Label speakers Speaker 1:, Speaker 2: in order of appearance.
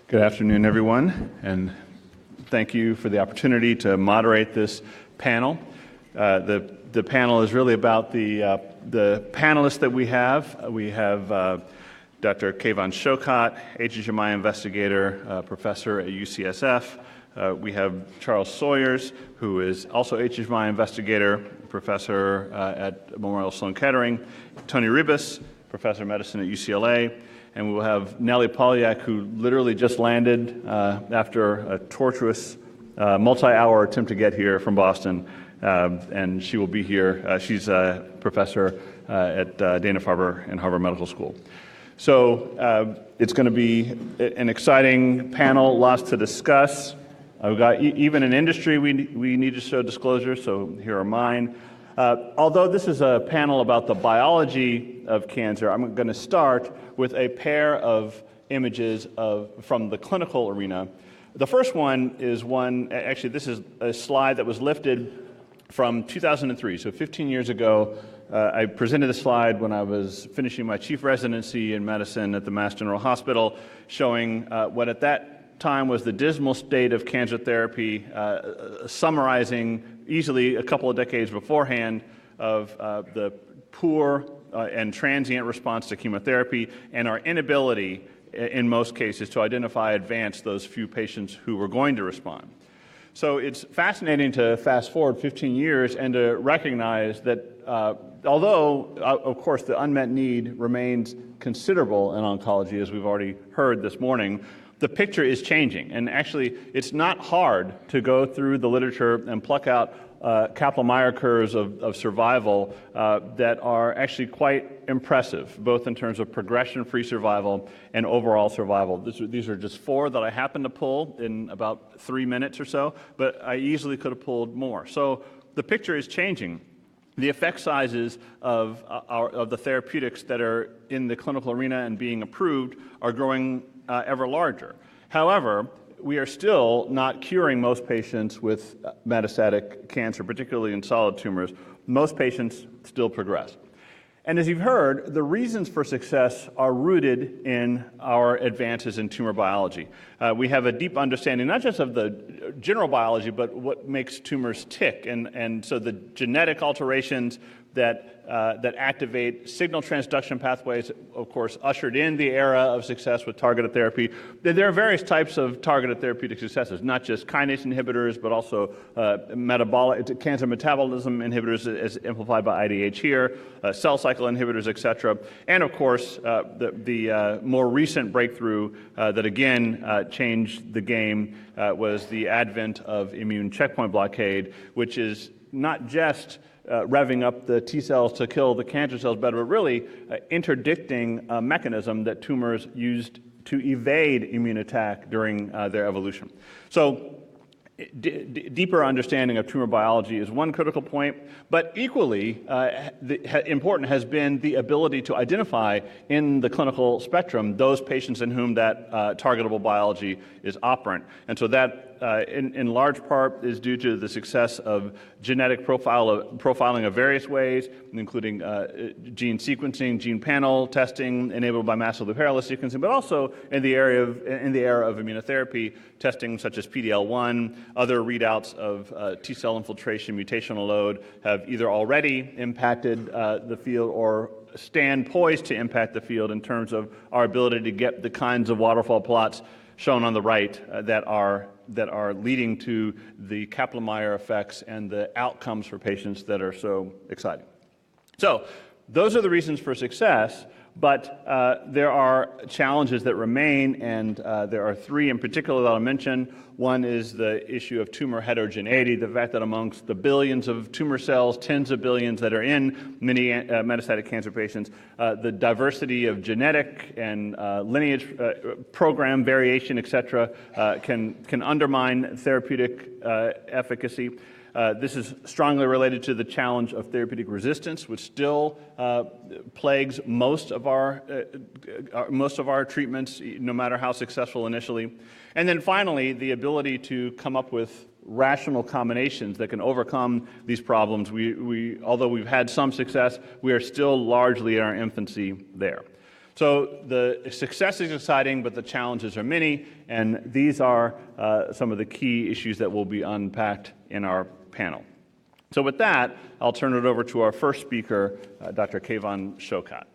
Speaker 1: Good afternoon, everyone, and thank you for the opportunity to moderate this panel. The panel is really about the panelists that we have. We have Dr. Kayvon Shokot, HHMI investigator, professor at UCSF. We have Charles Sawyers, who is also HHMI investigator, professor at Memorial Sloan Kettering. Tony Ribas, professor of medicine at UCLA. And we will have Nellie Polyak, who literally just landed after a tortuous multi-hour attempt to get here from Boston. And she will be here. She's a professor at Dana-Farber and Harvard Medical School. So it's going to be an exciting panel, lots to discuss. We've got even in industry we need to show disclosure, so here are mine. Although this is a panel about the biology of cancer, I'm going to start with a pair of images from the clinical arena. The first one is actually this is a slide that was lifted from 2003, so 15 years ago. I presented the slide when I was finishing my chief residency in medicine at the Mass General Hospital, showing what at that time was the dismal state of cancer therapy, summarizing easily a couple of decades beforehand of the poor and transient response to chemotherapy and our inability in most cases to identify advance those few patients who were going to respond. So it's fascinating to fast forward 15 years and to recognize that although, of course, the unmet need remains considerable in oncology, as we've already heard this morning, the picture is changing. And actually, it's not hard to go through the literature and pluck out Kaplan-Meier curves of survival that are actually quite impressive, both in terms of progression-free survival and overall survival. These are just four that I happened to pull in about 3 minutes or so, but I easily could have pulled more. So the picture is changing. The effect sizes of the therapeutics that are in the clinical arena and being approved are growing ever larger. However, we are still not curing most patients with metastatic cancer, particularly in solid tumors. Most patients still progress. And as you've heard, the reasons for success are rooted in our advances in tumor biology. We have a deep understanding not just of the general biology, but what makes tumors tick. And so the genetic alterations that activate signal transduction pathways, of course, ushered in the era of success with targeted therapy. There are various types of targeted therapeutic successes, not just kinase inhibitors, but also metabolic cancer metabolism inhibitors, as amplified by IDH here, cell cycle inhibitors, etc. And of course, the more recent breakthrough that again changed the game was the advent of immune checkpoint blockade, which is not just revving up the T cells to kill the cancer cells better, but really interdicting a mechanism that tumors used to evade immune attack during their evolution. So deeper understanding of tumor biology is one critical point, but equally important has been the ability to identify in the clinical spectrum those patients in whom that targetable biology is operant. And so that in large part is due to the success of genetic profiling of various ways, including gene sequencing, gene panel testing enabled by massively parallel sequencing, but also in the era of immunotherapy testing such as PD-L1. Other readouts of T cell infiltration, mutational load have either already impacted the field or stand poised to impact the field in terms of our ability to get the kinds of waterfall plots shown on the right that are leading to the Kaplan-Meier effects and the outcomes for patients that are so exciting. So those are the reasons for success, but there are challenges that remain, and there are three in particular that I'll mention. One is the issue of tumor heterogeneity, the fact that amongst the billions of tumor cells, tens of billions that are in many metastatic cancer patients, the diversity of genetic and lineage program variation, etc., can undermine therapeutic efficacy. This is strongly related to the challenge of therapeutic resistance, which still plagues most of our treatments, no matter how successful initially. And then finally, the ability to come up with rational combinations that can overcome these problems. Although we've had some success, we are still largely in our infancy there. So the success is exciting, but the challenges are many, and these are some of the key issues that will be unpacked in our panel. So with that, I'll turn it over to our first speaker, Dr. Kayvon Shokat.